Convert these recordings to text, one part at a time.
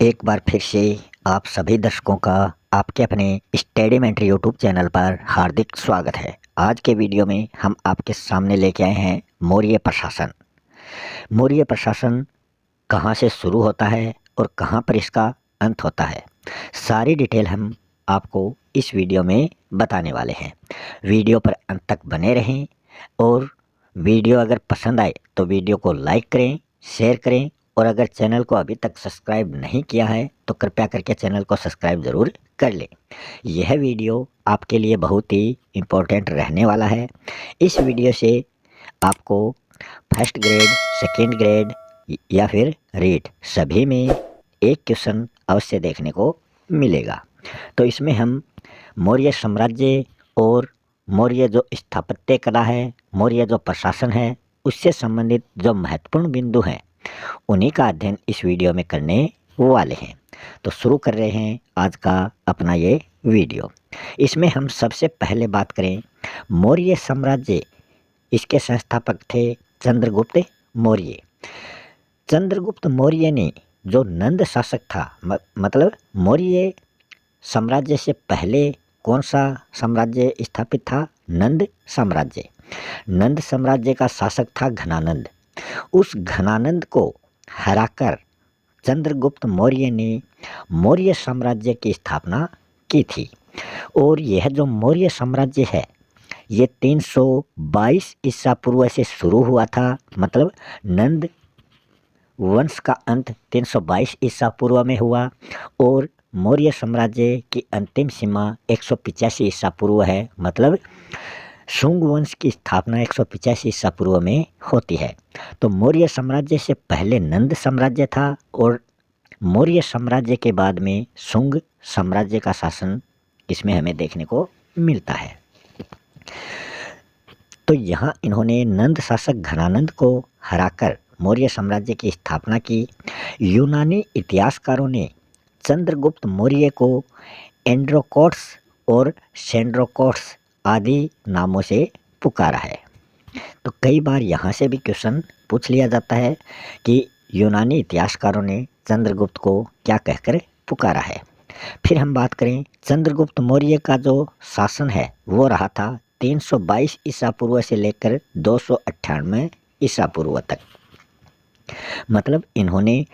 एक बार फिर से आप सभी दर्शकों का आपके अपने स्टडी मेंटर यूट्यूब चैनल पर हार्दिक स्वागत है। आज के वीडियो में हम आपके सामने लेके आए हैं मौर्य प्रशासन। मौर्य प्रशासन कहाँ से शुरू होता है और कहाँ पर इसका अंत होता है, सारी डिटेल हम आपको इस वीडियो में बताने वाले हैं। वीडियो पर अंत तक बने रहें और वीडियो अगर पसंद आए तो वीडियो को लाइक करें, शेयर करें और अगर चैनल को अभी तक सब्सक्राइब नहीं किया है तो कृपया करके चैनल को सब्सक्राइब ज़रूर कर लें। यह वीडियो आपके लिए बहुत ही इम्पोर्टेंट रहने वाला है। इस वीडियो से आपको फर्स्ट ग्रेड, सेकेंड ग्रेड या फिर रीट सभी में एक क्वेश्चन अवश्य देखने को मिलेगा। तो इसमें हम मौर्य साम्राज्य और मौर्य जो स्थापत्य कला है, मौर्य जो प्रशासन है, उससे संबंधित जो महत्वपूर्ण बिंदु हैं उन्हीं का अध्ययन इस वीडियो में करने वाले हैं। तो शुरू कर रहे हैं आज का अपना ये वीडियो। इसमें हम सबसे पहले बात करें मौर्य साम्राज्य, इसके संस्थापक थे चंद्रगुप्त मौर्य। चंद्रगुप्त मौर्य ने जो नंद शासक था, मतलब मौर्य साम्राज्य से पहले कौन सा साम्राज्य स्थापित था? नंद साम्राज्य। नंद साम्राज्य का शासक था घनानंद। उस घनानंद को हराकर चंद्रगुप्त मौर्य ने मौर्य साम्राज्य की स्थापना की थी। और यह जो मौर्य साम्राज्य है ये 322 ईसा पूर्व से शुरू हुआ था। मतलब नंद वंश का अंत 322 ईसा पूर्व में हुआ और मौर्य साम्राज्य की अंतिम सीमा 185 ईसा पूर्व है। मतलब शुंग वंश की स्थापना 185 ईसा पूर्व में होती है। तो मौर्य साम्राज्य से पहले नंद साम्राज्य था और मौर्य साम्राज्य के बाद में शुंग साम्राज्य का शासन इसमें हमें देखने को मिलता है। तो यहाँ इन्होंने नंद शासक घनानंद को हराकर मौर्य साम्राज्य की स्थापना की। यूनानी इतिहासकारों ने चंद्रगुप्त मौर्य को एंड्रोकोट्स और सेंड्रोकोट्स आदि नामों से पुकारा है। तो कई बार यहाँ से भी क्वेश्चन पूछ लिया जाता है कि यूनानी इतिहासकारों ने चंद्रगुप्त को क्या कहकर पुकारा है। फिर हम बात करें चंद्रगुप्त मौर्य का जो शासन है वो रहा था 322 ईसा पूर्व से लेकर 298 ईसा पूर्व तक। मतलब इन्होंने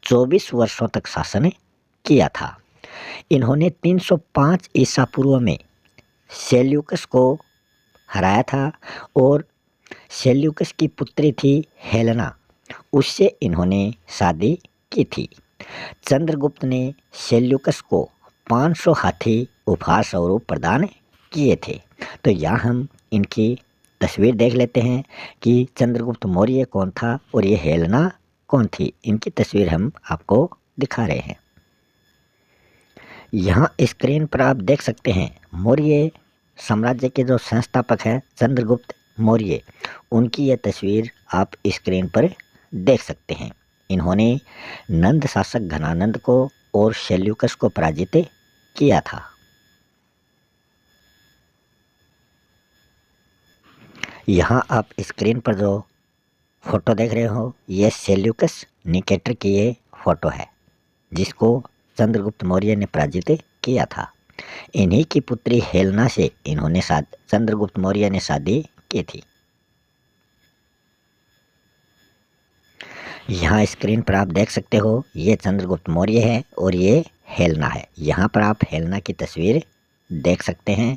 24 वर्षों तक शासन किया था। इन्होंने 305 ईसा पूर्व में सेल्यूकस को हराया था और सेल्यूकस की पुत्री थी हेलेना, उससे इन्होंने शादी की थी। चंद्रगुप्त ने सेल्यूकस को 500 हाथी उपहार स्वरूप प्रदान किए थे। तो यहाँ हम इनकी तस्वीर देख लेते हैं कि चंद्रगुप्त मौर्य कौन था और ये हेलेना कौन थी। इनकी तस्वीर हम आपको दिखा रहे हैं। यहाँ स्क्रीन पर आप देख सकते हैं मौर्य साम्राज्य के जो संस्थापक हैं चंद्रगुप्त मौर्य, उनकी यह तस्वीर आप स्क्रीन पर देख सकते हैं। इन्होंने नंद शासक घनानंद को और सेल्यूकस को पराजित किया था। यहाँ आप स्क्रीन पर जो फोटो देख रहे हो ये सेल्यूकस निकेटर की ये फोटो है जिसको चंद्रगुप्त मौर्य ने पराजित किया था। इन्हीं की पुत्री हेलेना से इन्होंने चंद्रगुप्त मौर्य ने शादी की थी। यहाँ स्क्रीन पर आप देख सकते हो ये चंद्रगुप्त मौर्य है और ये हेलेना है। यहाँ पर आप हेलेना की तस्वीर देख सकते हैं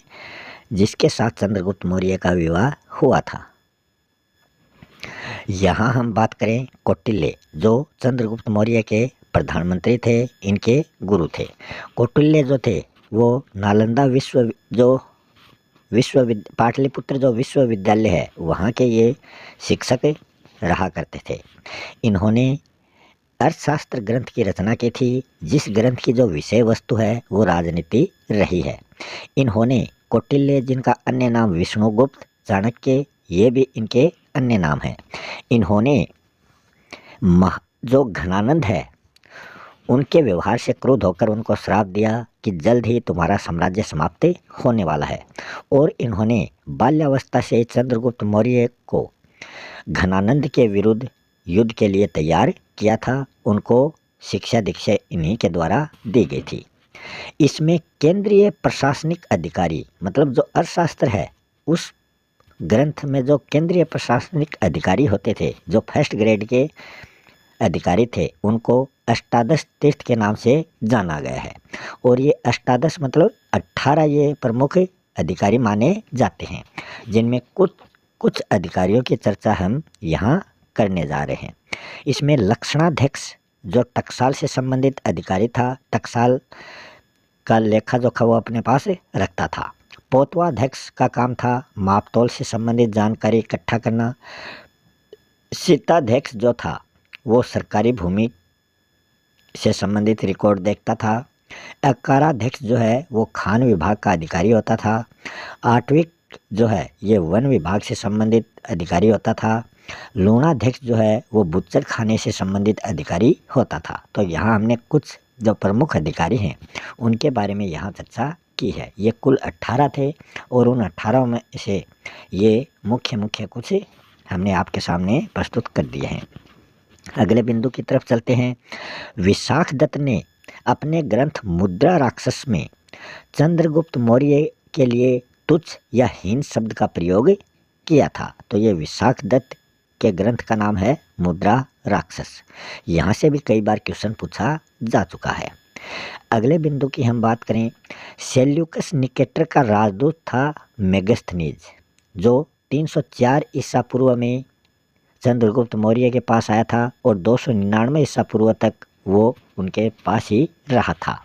जिसके साथ चंद्रगुप्त मौर्य का विवाह हुआ था। यहाँ हम बात करें कौटिल्य, जो चंद्रगुप्त मौर्य के प्रधानमंत्री थे, इनके गुरु थे। कौटिल्य जो थे वो नालंदा पाटलिपुत्र जो विश्वविद्यालय है वहाँ के ये शिक्षक रहा करते थे। इन्होंने अर्थशास्त्र ग्रंथ की रचना की थी जिस ग्रंथ की जो विषय वस्तु है वो राजनीति रही है। इन्होंने कौटिल्य, जिनका अन्य नाम विष्णुगुप्त, चाणक्य, ये भी इनके अन्य नाम हैं। इन्होंने जो घनानंद है उनके व्यवहार से क्रोध होकर उनको श्राप दिया कि जल्द ही तुम्हारा साम्राज्य समाप्त होने वाला है। और इन्होंने बाल्यावस्था से चंद्रगुप्त मौर्य को घनानंद के विरुद्ध युद्ध के लिए तैयार किया था। उनको शिक्षा दीक्षा इन्हीं के द्वारा दी गई थी। इसमें केंद्रीय प्रशासनिक अधिकारी मतलब जो अर्थशास्त्र है, उस ग्रंथ में जो केंद्रीय प्रशासनिक अधिकारी होते थे, जो फर्स्ट ग्रेड के अधिकारी थे, उनको अष्टादश तीर्थ के नाम से जाना गया है। और ये अष्टादश मतलब 18 ये प्रमुख अधिकारी माने जाते हैं, जिनमें कुछ कुछ अधिकारियों की चर्चा हम यहाँ करने जा रहे हैं। इसमें लक्षणाध्यक्ष जो टकसाल से संबंधित अधिकारी था, टकसाल का लेखा जोखा वो अपने पास रखता था। पोतवाध्यक्ष का काम था मापतोल से संबंधित जानकारी इकट्ठा करना। शीताध्यक्ष जो था वो सरकारी भूमि से संबंधित रिकॉर्ड देखता था। अकाराध्यक्ष जो है वो खान विभाग का अधिकारी होता था। आठविक जो है ये वन विभाग से संबंधित अधिकारी होता था। लूणाध्यक्ष जो है वो बुच्चर खाने से संबंधित अधिकारी होता था। तो यहाँ हमने कुछ जो प्रमुख अधिकारी हैं उनके बारे में यहाँ चर्चा की है। ये कुल 18 थे और उन 18 में से ये मुख्य कुछ हमने आपके सामने प्रस्तुत कर दिए हैं। अगले बिंदु की तरफ चलते हैं। विशाख दत्त ने अपने ग्रंथ मुद्रा राक्षस में चंद्रगुप्त मौर्य के लिए तुच्छ या हीन शब्द का प्रयोग किया था। तो ये विशाख दत्त के ग्रंथ का नाम है मुद्रा राक्षस। यहाँ से भी कई बार क्वेश्चन पूछा जा चुका है। अगले बिंदु की हम बात करें, सेल्यूकस निकेटर का राजदूत था मेगस्थनीज, जो 304 ईसा पूर्व में चंद्रगुप्त मौर्य के पास आया था और 299 ईसा पूर्व तक वो उनके पास ही रहा था।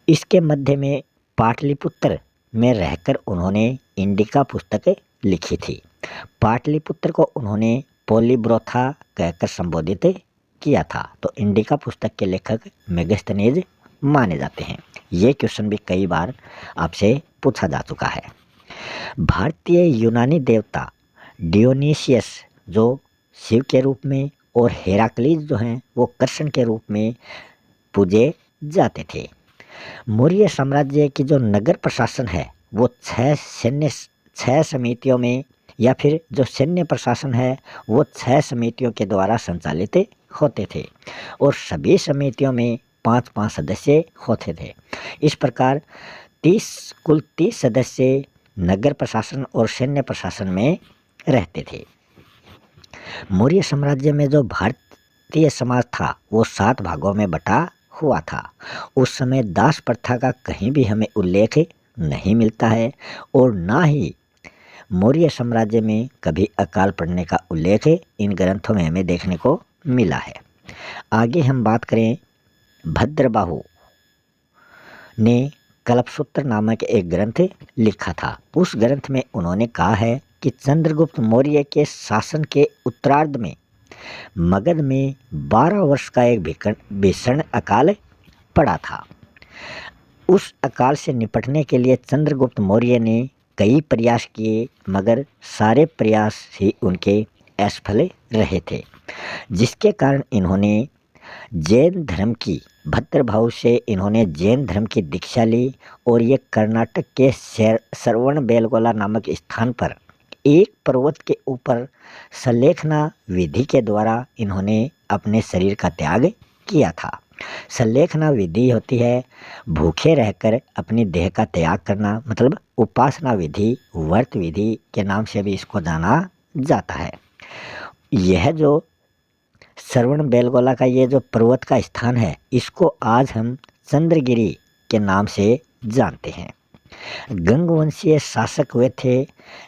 इसके मध्य में पाटलिपुत्र में रहकर उन्होंने इंडिका पुस्तक लिखी थी। पाटलिपुत्र को उन्होंने पोलीब्रोथा कहकर संबोधित किया था। तो इंडिका पुस्तक के लेखक मेगस्थनीज माने जाते हैं। ये क्वेश्चन भी कई बार आपसे पूछा जा चुका है। भारतीय यूनानी देवता डियोनीसियस जो शिव के रूप में और हेराक्लीज जो हैं वो कृष्ण के रूप में पूजे जाते थे। मौर्य साम्राज्य की जो नगर प्रशासन है वो 6 समितियों में या फिर जो सैन्य प्रशासन है वो 6 समितियों के द्वारा संचालित होते थे और सभी समितियों में 5-5 सदस्य होते थे। इस प्रकार कुल 30 सदस्य नगर प्रशासन और सैन्य प्रशासन में रहते थे। मौर्य साम्राज्य में जो भारतीय समाज था वो 7 भागों में बटा हुआ था। उस समय दास प्रथा का कहीं भी हमें उल्लेख नहीं मिलता है और ना ही मौर्य साम्राज्य में कभी अकाल पड़ने का उल्लेख इन ग्रंथों में हमें देखने को मिला है। आगे हम बात करें, भद्रबाहु ने कल्पसूत्र नामक एक ग्रंथ लिखा था। उस ग्रंथ में उन्होंने कहा है कि चंद्रगुप्त मौर्य के शासन के उत्तरार्ध में मगध में 12 वर्ष का एक भीषण अकाल पड़ा था। उस अकाल से निपटने के लिए चंद्रगुप्त मौर्य ने कई प्रयास किए मगर सारे प्रयास ही उनके असफल रहे थे, जिसके कारण इन्होंने जैन धर्म की भद्रबाहु से इन्होंने जैन धर्म की दीक्षा ली और ये कर्नाटक के श्रवण बेलगोला नामक स्थान पर एक पर्वत के ऊपर सलेखना विधि के द्वारा इन्होंने अपने शरीर का त्याग किया था। सलेखना विधि होती है भूखे रहकर अपनी देह का त्याग करना, मतलब उपासना विधि, व्रत विधि के नाम से भी इसको जाना जाता है। यह जो श्रवण बेलगोला का ये जो पर्वत का स्थान है इसको आज हम चंद्रगिरी के नाम से जानते हैं। गंगवंशीय शासक वे थे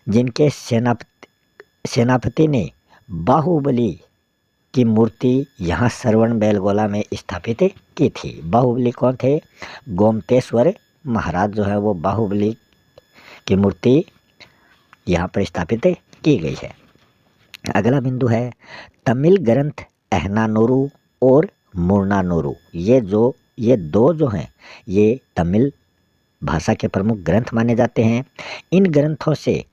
जिनके सेनापति ने बाहुबली की मूर्ति यहाँ श्रवण बेलगोला में स्थापित की थी। बाहुबली कौन थे? गोमतेश्वर महाराज जो है वो बाहुबली की मूर्ति यहाँ पर स्थापित की गई है। अगला बिंदु है तमिल ग्रंथ अहनानोरु और मुर्नानोरु। ये दो जो हैं ये तमिल भाषा के प्रमुख ग्रंथ माने जाते हैं। इन ग्रंथों से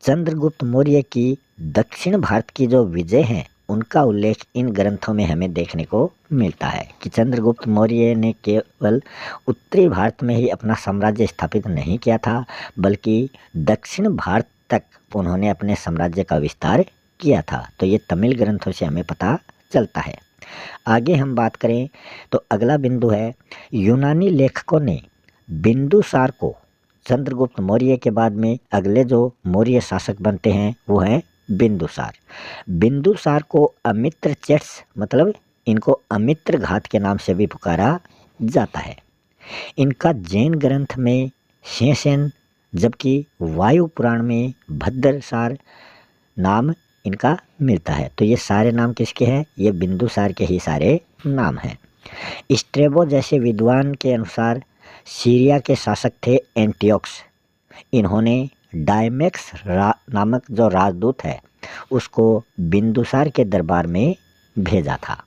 चंद्रगुप्त मौर्य की दक्षिण भारत की जो विजय हैं उनका उल्लेख इन ग्रंथों में हमें देखने को मिलता है कि चंद्रगुप्त मौर्य ने केवल उत्तरी भारत में ही अपना साम्राज्य स्थापित नहीं किया था बल्कि दक्षिण भारत तक उन्होंने अपने साम्राज्य का विस्तार किया था। तो ये तमिल ग्रंथों से हमें पता चलता है। आगे हम बात करें तो अगला बिंदु है, यूनानी लेखकों ने बिंदुसार को चंद्रगुप्त मौर्य के बाद में अगले जो मौर्य शासक बनते हैं वो हैं बिंदुसार। बिंदुसार को अमित्र चेट्स मतलब इनको अमित्र घात के नाम से भी पुकारा जाता है। इनका जैन ग्रंथ में शेषन जबकि वायु पुराण में भद्रसार नाम इनका मिलता है। तो ये सारे नाम किसके हैं? ये बिंदुसार के ही सारे नाम हैं। स्ट्रेबो जैसे विद्वान के अनुसार सीरिया के शासक थे एंटियोक्स। इन्होंने डायमेक्स नामक जो राजदूत है उसको बिंदुसार के दरबार में भेजा था।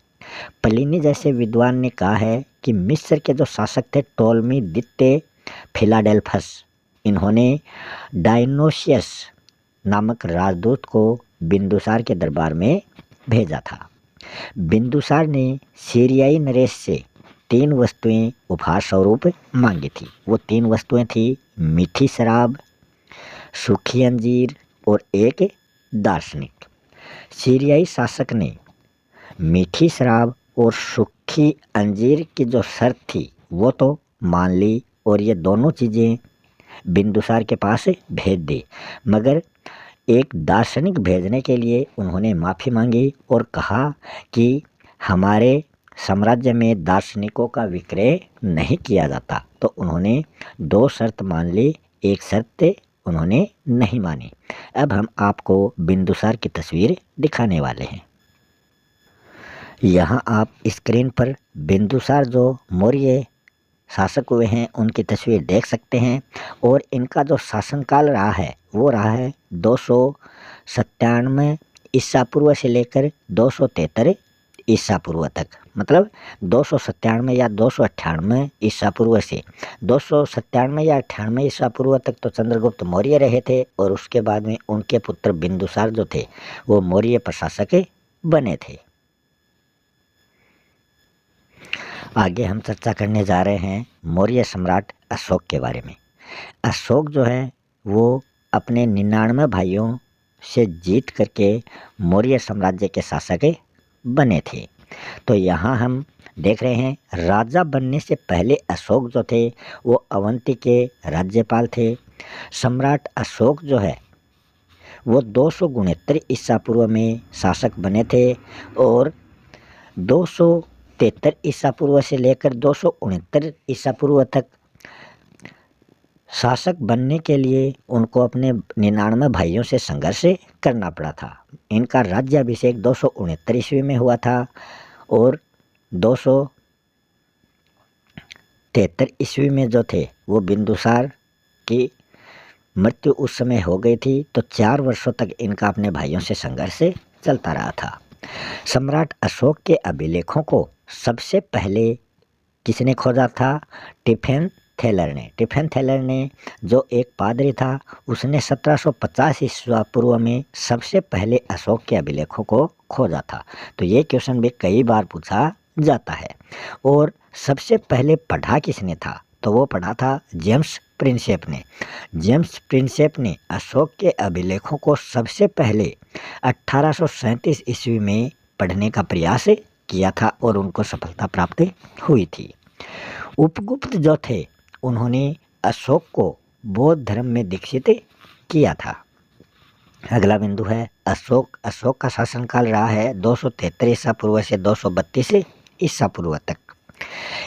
प्लिनी जैसे विद्वान ने कहा है कि मिस्र के जो शासक थे टोलमी द्वितीय फिलाडेल्फस, इन्होंने डायनोसियस नामक राजदूत को बिंदुसार के दरबार में भेजा था। बिंदुसार ने सीरियाई नरेश से 3 वस्तुएं उपहार स्वरूप मांगी थी। वो 3 वस्तुएं थी मीठी शराब, सूखी अंजीर और एक दार्शनिक। सीरियाई शासक ने मीठी शराब और सूखी अंजीर की जो शर्त थी वो तो मान ली और ये दोनों चीज़ें बिंदुसार के पास भेज दी, मगर एक दार्शनिक भेजने के लिए उन्होंने माफ़ी मांगी और कहा कि हमारे साम्राज्य में दार्शनिकों का विक्रय नहीं किया जाता। तो उन्होंने 2 शर्त मान ली, एक शर्त उन्होंने नहीं मानी। अब हम आपको बिंदुसार की तस्वीर दिखाने वाले हैं। यहाँ आप स्क्रीन पर बिंदुसार जो मौर्य शासक हुए हैं उनकी तस्वीर देख सकते हैं और इनका जो शासनकाल रहा है वो रहा है 297 ईसा पूर्व से लेकर 273 ईसा पूर्व तक। मतलब 297 या 298 ईसा पूर्व से 297 या 98 ईसा पूर्व तक तो चंद्रगुप्त मौर्य रहे थे और उसके बाद में उनके पुत्र बिंदुसार जो थे वो मौर्य प्रशासक बने थे। आगे हम चर्चा करने जा रहे हैं मौर्य सम्राट अशोक के बारे में। अशोक जो है वो अपने 99 भाइयों से जीत करके मौर्य साम्राज्य के शासक बने थे। तो यहाँ हम देख रहे हैं राजा बनने से पहले अशोक जो थे वो अवंती के राज्यपाल थे। सम्राट अशोक जो है वो 269 ईसा पूर्व में शासक बने थे और 273 ईसा पूर्व से लेकर 269 ईसा पूर्व तक शासक बनने के लिए उनको अपने 99 भाइयों से संघर्ष करना पड़ा था। इनका राज्याभिषेक 269 ईस्वी में हुआ था और 273 ईस्वी में जो थे वो बिंदुसार की मृत्यु उस समय हो गई थी। तो 4 वर्षों तक इनका अपने भाइयों से संघर्ष चलता रहा था। सम्राट अशोक के अभिलेखों को सबसे पहले किसने खोजा था? टिफेन थेलर ने। टिफेन थेलर ने जो एक पादरी था उसने 1750 ईसा पूर्व में सबसे पहले अशोक के अभिलेखों को खोजा था। तो ये क्वेश्चन भी कई बार पूछा जाता है। और सबसे पहले पढ़ा किसने था? तो वो पढ़ा था जेम्स प्रिंसेप ने। जेम्स प्रिंसेप ने अशोक के अभिलेखों को सबसे पहले 1837 ईस्वी में पढ़ने का प्रयास किया था और उनको सफलता प्राप्त हुई थी। उपगुप्त जो थे उन्होंने अशोक को बौद्ध धर्म में दीक्षित किया था। अगला बिंदु है अशोक का शासनकाल रहा है 273 ईसा पूर्व से 232 ईसा पूर्व तक।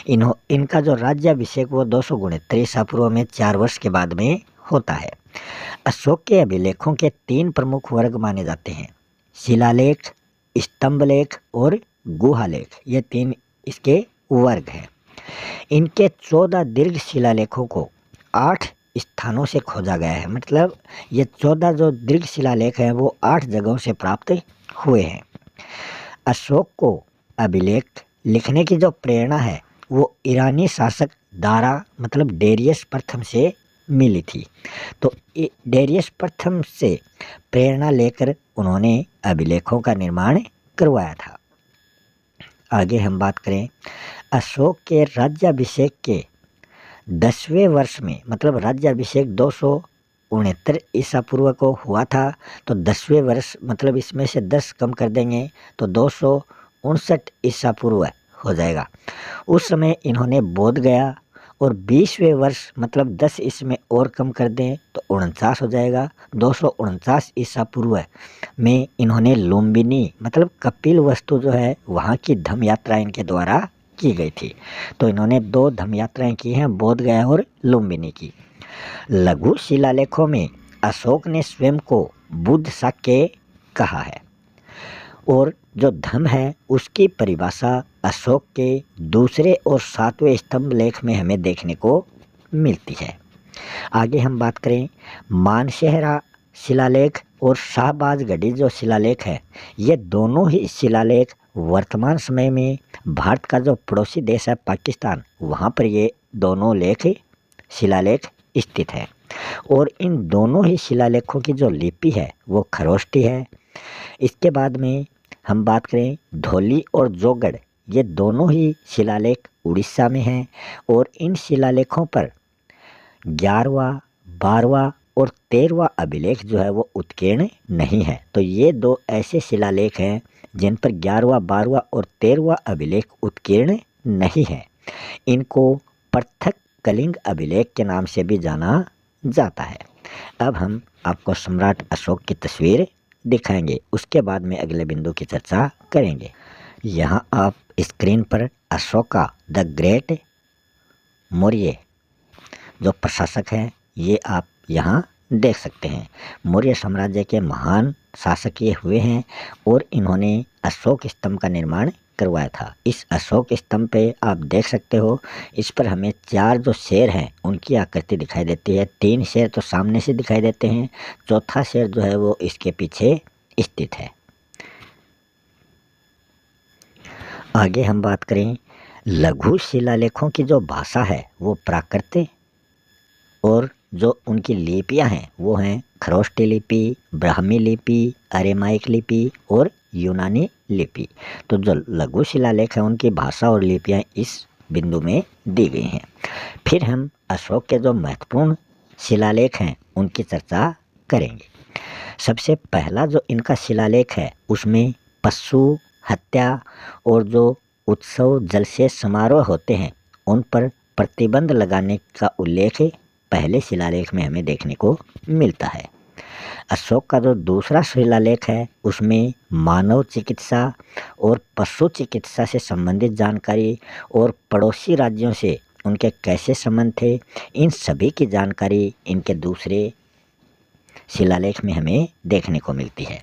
इनका जो राज्याभिषेक वो 269 ईसा पूर्व में 4 वर्ष के बाद में होता है। अशोक के अभिलेखों के 3 प्रमुख वर्ग माने जाते हैं, शिलालेख, स्तंभलेख और गुहालेख। ये 3 इसके वर्ग हैं। इनके 14 दीर्घ शिलालेखों को 8 स्थानों से खोजा गया है। मतलब ये 14 जो दीर्घ शिलालेख हैं वो 8 जगहों से प्राप्त हुए हैं। अशोक को अभिलेख लिखने की जो प्रेरणा है वो ईरानी शासक दारा मतलब डेरियस प्रथम से मिली थी। तो डेरियस प्रथम से प्रेरणा लेकर उन्होंने अभिलेखों का निर्माण करवाया था। आगे हम बात करें अशोक के राज्याभिषेक के 10वें वर्ष में, मतलब राज्याभिषेक 269 ईसा पूर्व को हुआ था। तो 10वें वर्ष मतलब इसमें से 10 कम कर देंगे तो 59 ईसा पूर्व हो जाएगा। उस समय इन्होंने बोध गया और 20वें वर्ष मतलब 10 इसमें और कम कर दें तो 49 हो जाएगा। 249 ईसा पूर्व में इन्होंने लुम्बिनी मतलब कपिल वस्तु जो है वहाँ की धम्म यात्रा इनके द्वारा की गई थी। तो इन्होंने 2 धम्म यात्राएं की हैं, बोध गया और लुम्बिनी की। लघु शिलालेखों में अशोक ने स्वयं को बुद्ध शाक्य कहा है और जो धम्म है उसकी परिभाषा अशोक के दूसरे और 7वें स्तंभ लेख में हमें देखने को मिलती है। आगे हम बात करें मानसेहरा शिलालेख और शाहबाजगढ़ी जो शिलालेख है, ये दोनों ही शिलालेख वर्तमान समय में भारत का जो पड़ोसी देश है पाकिस्तान, वहाँ पर ये दोनों शिलालेख स्थित है। और इन दोनों ही शिलालेखों की जो लिपि है वो खरोष्टी है। इसके बाद में हम बात करें धौली और जोगढ़, ये दोनों ही शिलालेख उड़ीसा में हैं और इन शिलालेखों पर 11वां 12वां और 13वां अभिलेख जो है वो उत्कीर्ण नहीं है। तो ये 2 ऐसे शिलालेख हैं जिन पर 11वां 12वां और 13वां अभिलेख उत्कीर्ण नहीं है। इनको पृथक कलिंग अभिलेख के नाम से भी जाना जाता है। अब हम आपको सम्राट अशोक की तस्वीर दिखाएंगे, उसके बाद में अगले बिंदु की चर्चा करेंगे। यहाँ आप स्क्रीन पर अशोका द ग्रेट मौर्य जो प्रशासक हैं ये आप यहाँ देख सकते हैं। मौर्य साम्राज्य के महान शासक ये हुए हैं और इन्होंने अशोक स्तंभ का निर्माण करवाया था। इस अशोक स्तंभ पे आप देख सकते हो, इस पर हमें 4 जो शेर हैं उनकी आकृति दिखाई देती है। 3 शेर तो सामने से दिखाई देते हैं, चौथा शेर जो है वो इसके पीछे स्थित है। आगे हम बात करें लघु शिलालेखों की जो भाषा है वो प्राकृत और जो उनकी लिपियां हैं वो हैं खरोष्टी लिपि, ब्राह्मी लिपि, अरेमाइक लिपि और यूनानी लिपि। तो जो लघु शिलालेख है उनकी भाषा और लिपियां इस बिंदु में दी गई हैं। फिर हम अशोक के जो महत्वपूर्ण शिलालेख हैं उनकी चर्चा करेंगे। सबसे पहला जो इनका शिलालेख है उसमें पशु हत्या और जो उत्सव जलसेच समारोह होते हैं उन पर प्रतिबंध लगाने का उल्लेख पहले शिलालेख में हमें देखने को मिलता है। अशोक का जो दूसरा शिलालेख है उसमें मानव चिकित्सा और पशु चिकित्सा से संबंधित जानकारी और पड़ोसी राज्यों से उनके कैसे संबंध थे, इन सभी की जानकारी इनके दूसरे शिलालेख में हमें देखने को मिलती है।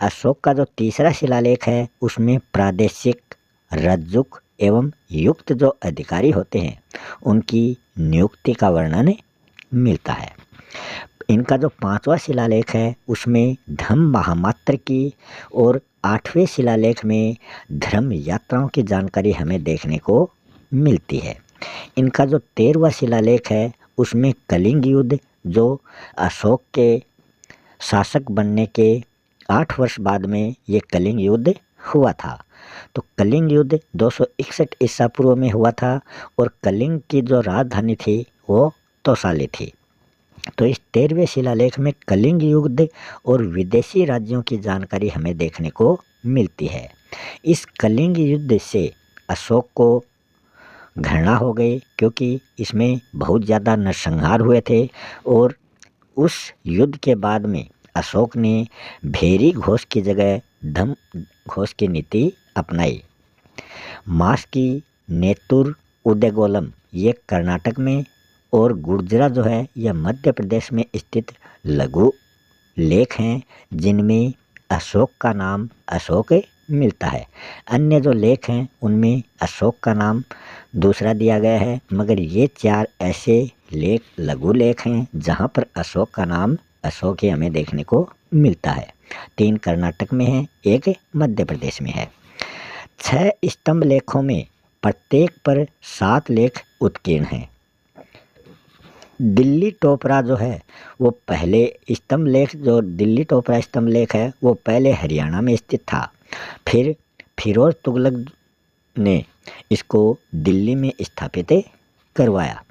अशोक का जो तीसरा शिलालेख है उसमें प्रादेशिक रज्जुक एवं युक्त जो अधिकारी होते हैं उनकी नियुक्ति का वर्णन मिलता है। इनका जो 5वां शिलालेख है उसमें धम्म महामात्र की और 8वें शिलालेख में धर्म यात्राओं की जानकारी हमें देखने को मिलती है। इनका जो 13वां शिलालेख है उसमें कलिंग युद्ध जो अशोक के शासक बनने के 8 वर्ष बाद में ये कलिंग युद्ध हुआ था। तो कलिंग युद्ध 261 ईसा पूर्व में हुआ था और कलिंग की जो राजधानी थी वो तोसाली थी। तो इस 13वें शिलालेख में कलिंग युद्ध और विदेशी राज्यों की जानकारी हमें देखने को मिलती है। इस कलिंग युद्ध से अशोक को घृणा हो गई क्योंकि इसमें बहुत ज़्यादा नरसंहार हुए थे और उस युद्ध के बाद में अशोक ने भेरी घोष की जगह धम्म घोष की नीति अपनाई। मास की नेतुर उदयगोलम ये कर्नाटक में और गुर्जरा जो है यह मध्य प्रदेश में स्थित लघु लेख हैं जिनमें अशोक का नाम अशोक मिलता है। अन्य जो लेख हैं उनमें अशोक का नाम दूसरा दिया गया है, मगर ये 4 ऐसे लेख लघु लेख हैं जहाँ पर अशोक का नाम अशोक ही हमें देखने को मिलता है। 3 कर्नाटक में है, 1 मध्य प्रदेश में है। 6 स्तंभ लेखों में प्रत्येक पर 7 लेख उत्कीर्ण हैं। दिल्ली टोपरा जो है वो पहले स्तंभ लेख जो दिल्ली टोपरा स्तंभ लेख है वो पहले हरियाणा में स्थित था। फिर फिरोज तुगलक ने इसको दिल्ली में स्थापित करवाया।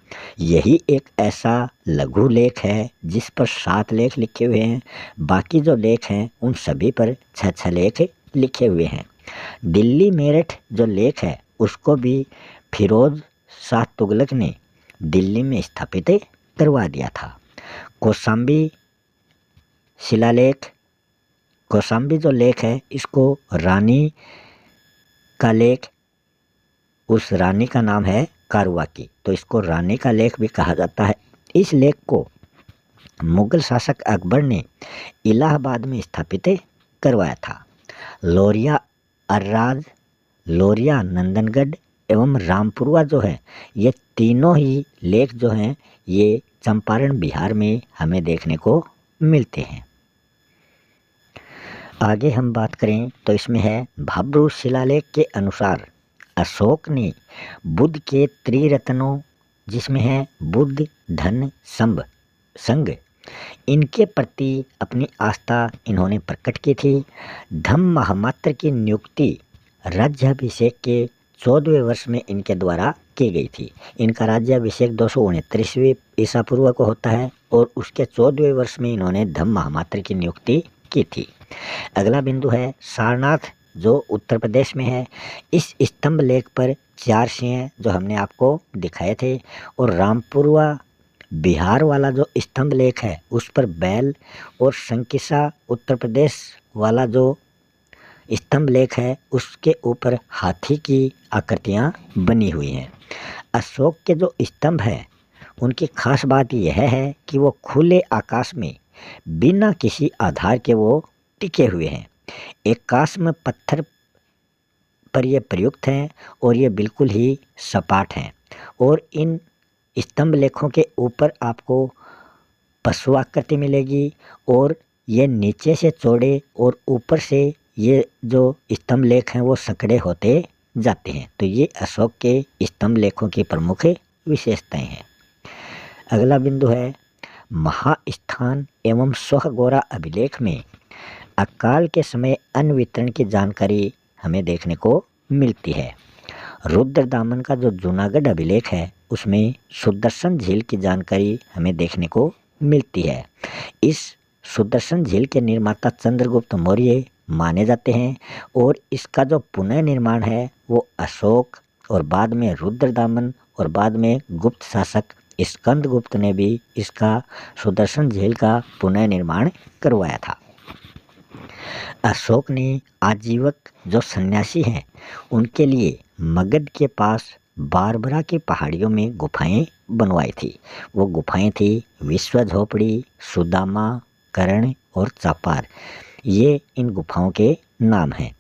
यही एक ऐसा लघु लेख है जिस पर 7 लेख लिखे हुए हैं। बाकी जो लेख हैं उन सभी पर 6 लेख लिखे हुए हैं। दिल्ली मेरठ जो लेख है उसको भी फिरोज शाह तुगलक ने दिल्ली में स्थापित करवा दिया था। कौशाम्बी शिलालेख, कौशाम्बी जो लेख है इसको रानी का लेख, उस रानी का नाम है कारुवाकी, तो इसको रानी का लेख भी कहा जाता है। इस लेख को मुगल शासक अकबर ने इलाहाबाद में स्थापित करवाया था। लोरिया अर्राज, लोरिया नंदनगढ़ एवं रामपुरवा जो है, ये तीनों ही लेख जो हैं ये चंपारण बिहार में हमें देखने को मिलते हैं। आगे हम बात करें तो इसमें है भब्रू शिलालेख के अनुसार अशोक ने बुद्ध के त्रिरत्नों, जिसमें है बुद्ध, धन, संघ, इनके प्रति अपनी आस्था इन्होंने प्रकट की थी। धम्म महामात्र की नियुक्ति राज्याभिषेक के 14वें वर्ष में इनके द्वारा की गई थी। इनका राज्याभिषेक 269वीं ईसा पूर्व को होता है और उसके 14वें वर्ष में इन्होंने धम्म महामात्र की नियुक्ति की थी। अगला बिंदु है सारनाथ जो उत्तर प्रदेश में है। इस स्तंभ लेख पर 4 सिंह जो हमने आपको दिखाए थे, और रामपुरवा बिहार वाला जो स्तंभ लेख है उस पर बैल, और संकिसा उत्तर प्रदेश वाला जो स्तंभ लेख है उसके ऊपर हाथी की आकृतियाँ बनी हुई हैं। अशोक के जो स्तंभ है उनकी खास बात यह है कि वो खुले आकाश में बिना किसी आधार के वो टिके हुए हैं। एकाश्म पत्थर पर ये प्रयुक्त हैं और ये बिल्कुल ही सपाट हैं, और इन स्तंभ लेखों के ऊपर आपको पशु आकृति मिलेगी, और ये नीचे से चौड़े और ऊपर से ये जो स्तंभ लेख हैं वो सकड़े होते जाते हैं। तो ये अशोक के स्तंभ लेखों की प्रमुख विशेषताएं हैं। अगला बिंदु है महास्थान एवं स्वगोरा अभिलेख में अकाल के समय अन्न वितरण की जानकारी हमें देखने को मिलती है। रुद्रदामन का जो जूनागढ़ अभिलेख है उसमें सुदर्शन झील की जानकारी हमें देखने को मिलती है। इस सुदर्शन झील के निर्माता चंद्रगुप्त मौर्य माने जाते हैं, और इसका जो पुनः निर्माण है वो अशोक और बाद में रुद्रदामन और बाद में गुप्त शासक स्कंदगुप्त ने भी इसका सुदर्शन झील का पुनः निर्माण करवाया था। अशोक ने आजीवक जो सन्यासी हैं उनके लिए मगध के पास बारबरा की पहाड़ियों में गुफाएं बनवाई थी। वो गुफाएं थी विश्व झोपड़ी, सुदामा, कर्ण और चापार, ये इन गुफाओं के नाम हैं।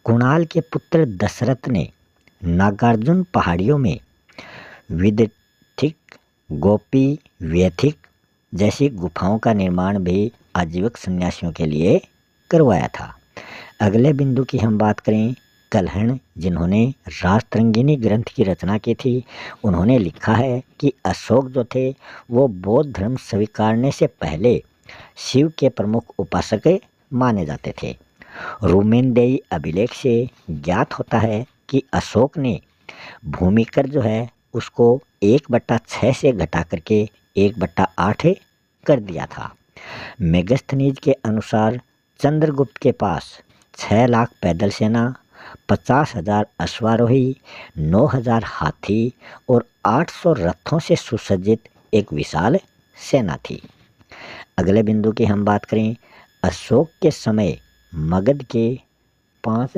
कुणाल के पुत्र दशरथ ने नागार्जुन पहाड़ियों में विदथिक, गोपी, व्यथिक जैसी गुफाओं का निर्माण भी आजीवक सन्यासियों के लिए करवाया था। अगले बिंदु की हम बात करें, कल्हण जिन्होंने राजतरंगिणी ग्रंथ की रचना की थी, उन्होंने लिखा है कि अशोक जो थे वो बौद्ध धर्म स्वीकारने से पहले शिव के प्रमुख उपासक माने जाते थे। रूमेनदेई अभिलेख से ज्ञात होता है कि अशोक ने भूमिकर जो है उसको 1/6 से घटा करके 1/8 कर दिया था। मेगस्थनीज के अनुसार चंद्रगुप्त के पास 6 लाख पैदल सेना, 50,000 अश्वारोही, 9,000 हाथी और 800 रथों से सुसज्जित एक विशाल सेना थी। अगले बिंदु की हम बात करें, अशोक के समय मगध के 5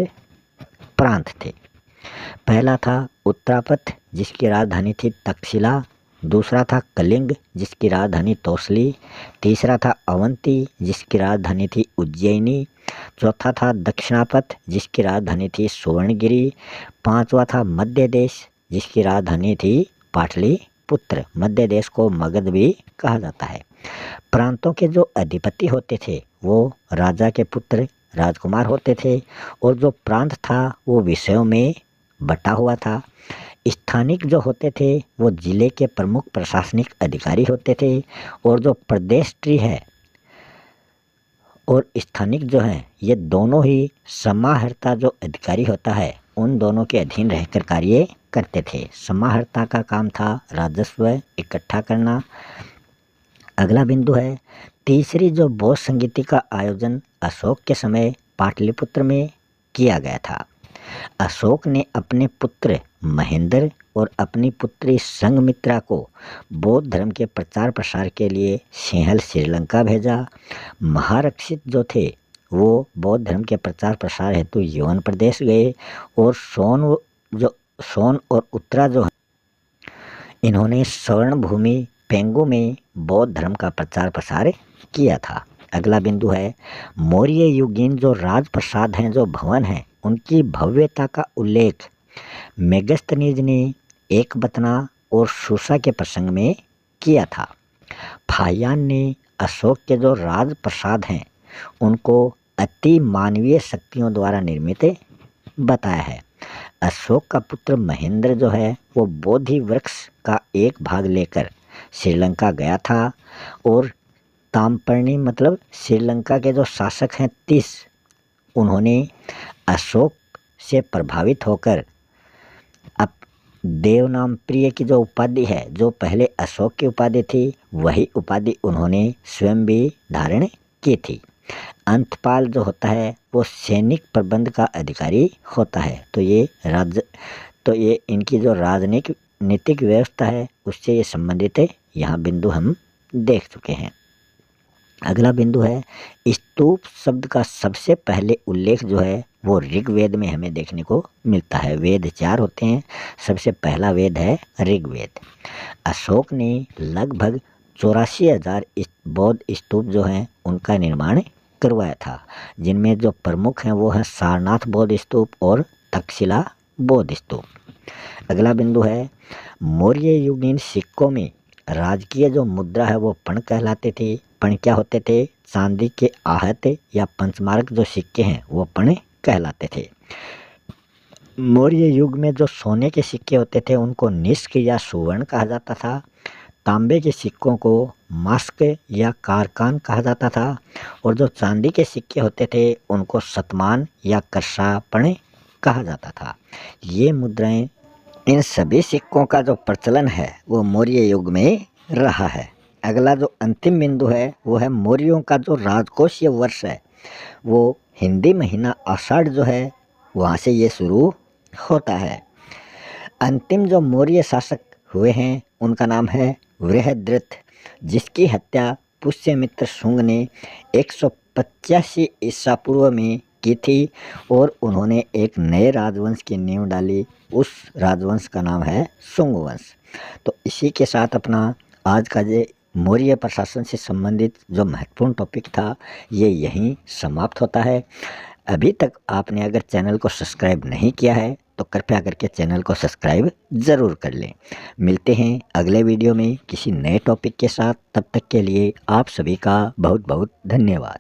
प्रांत थे। पहला था उत्तरापथ जिसकी राजधानी थी तक्षशिला, दूसरा था कलिंग जिसकी राजधानी तोसली, तीसरा था अवंती जिसकी राजधानी थी उज्जैनी, चौथा था दक्षिणापथ जिसकी राजधानी थी सुवर्णगिरी, पांचवा था मध्य देश जिसकी राजधानी थी पाटलिपुत्र। मध्य देश को मगध भी कहा जाता है। प्रांतों के जो अधिपति होते थे वो राजा के पुत्र राजकुमार होते थे, और जो प्रांत था वो विषयों में बटा हुआ था। स्थानिक जो होते थे वो जिले के प्रमुख प्रशासनिक अधिकारी होते थे, और जो प्रदेश ट्री है और स्थानिक जो हैं ये दोनों ही समाहर्ता जो अधिकारी होता है उन दोनों के अधीन रहकर कार्य करते थे। समाहर्ता का काम था राजस्व इकट्ठा करना। अगला बिंदु है, तीसरी जो बौद्ध संगीति का आयोजन अशोक के समय पाटलिपुत्र में किया गया था। अशोक ने अपने पुत्र महेंद्र और अपनी पुत्री संघमित्रा को बौद्ध धर्म के प्रचार प्रसार के लिए सिंहल श्रीलंका भेजा। महारक्षित जो थे वो बौद्ध धर्म के प्रचार प्रसार हेतु यवन प्रदेश गए और सोन और उत्तरा जो इन्होंने स्वर्ण भूमि पेंगू में बौद्ध धर्म का प्रचार प्रसार किया था। अगला बिंदु है मौर्य युगीन जो राजप्रसाद हैं, जो भवन हैं, उनकी भव्यता का उल्लेख मेगस्थनीज ने एकबतना और सुसा के प्रसंग में किया था। फाहियान ने अशोक के जो राजप्रसाद हैं उनको अति मानवीय शक्तियों द्वारा निर्मित बताया है। अशोक का पुत्र महेंद्र जो है वो बोधि वृक्ष का एक भाग लेकर श्रीलंका गया था और तामपर्णी मतलब श्रीलंका के जो शासक हैं 30, उन्होंने अशोक से प्रभावित होकर अब देवनाम प्रिय की जो उपाधि है, जो पहले अशोक की उपाधि थी, वही उपाधि उन्होंने स्वयं भी धारण की थी। अंतपाल जो होता है वो सैनिक प्रबंध का अधिकारी होता है। तो ये इनकी जो राजनीतिक व्यवस्था है उससे ये संबंधित है। यहाँ बिंदु हम देख चुके हैं। अगला बिंदु है स्तूप शब्द का सबसे पहले उल्लेख जो है वो ऋग्वेद में हमें देखने को मिलता है। वेद 4 होते हैं, सबसे पहला वेद है ऋग्वेद। अशोक ने लगभग 84,000 बौद्ध स्तूप जो हैं उनका निर्माण करवाया था, जिनमें जो प्रमुख हैं वो हैं सारनाथ बौद्ध स्तूप और तक्षशिला बौद्ध स्तूप। अगला बिंदु है मौर्य युगीन सिक्कों में राजकीय जो मुद्रा है वो पण कहलाते थे। पण क्या होते थे? चांदी के आहत या पंचमार्क जो सिक्के हैं वो पण कहलाते थे। मौर्य युग में जो सोने के सिक्के होते थे उनको निष्क या सुवर्ण कहा जाता था। तांबे के सिक्कों को मास्क या कारकान कहा जाता था और जो चांदी के सिक्के होते थे उनको शतमान या कर्षापण कहा जाता था। ये मुद्राएं, इन सभी सिक्कों का जो प्रचलन है वो मौर्य युग में रहा है। अगला जो अंतिम बिंदु है वो है मौर्यों का जो राजकोषीय वर्ष है वो हिंदी महीना आषाढ़ जो है वहाँ से ये शुरू होता है। अंतिम जो मौर्य शासक हुए हैं उनका नाम है बृहद्रथ, जिसकी हत्या पुष्यमित्र शुंग ने 185 ईसा पूर्व में की थी और उन्होंने एक नए राजवंश की नींव डाली। उस राजवंश का नाम है शुंग वंश। तो इसी के साथ अपना आज का जो मौर्य प्रशासन से संबंधित जो महत्वपूर्ण टॉपिक था ये यहीं समाप्त होता है। अभी तक आपने अगर चैनल को सब्सक्राइब नहीं किया है तो कृपया करके चैनल को सब्सक्राइब ज़रूर कर लें। मिलते हैं अगले वीडियो में किसी नए टॉपिक के साथ। तब तक के लिए आप सभी का बहुत बहुत धन्यवाद।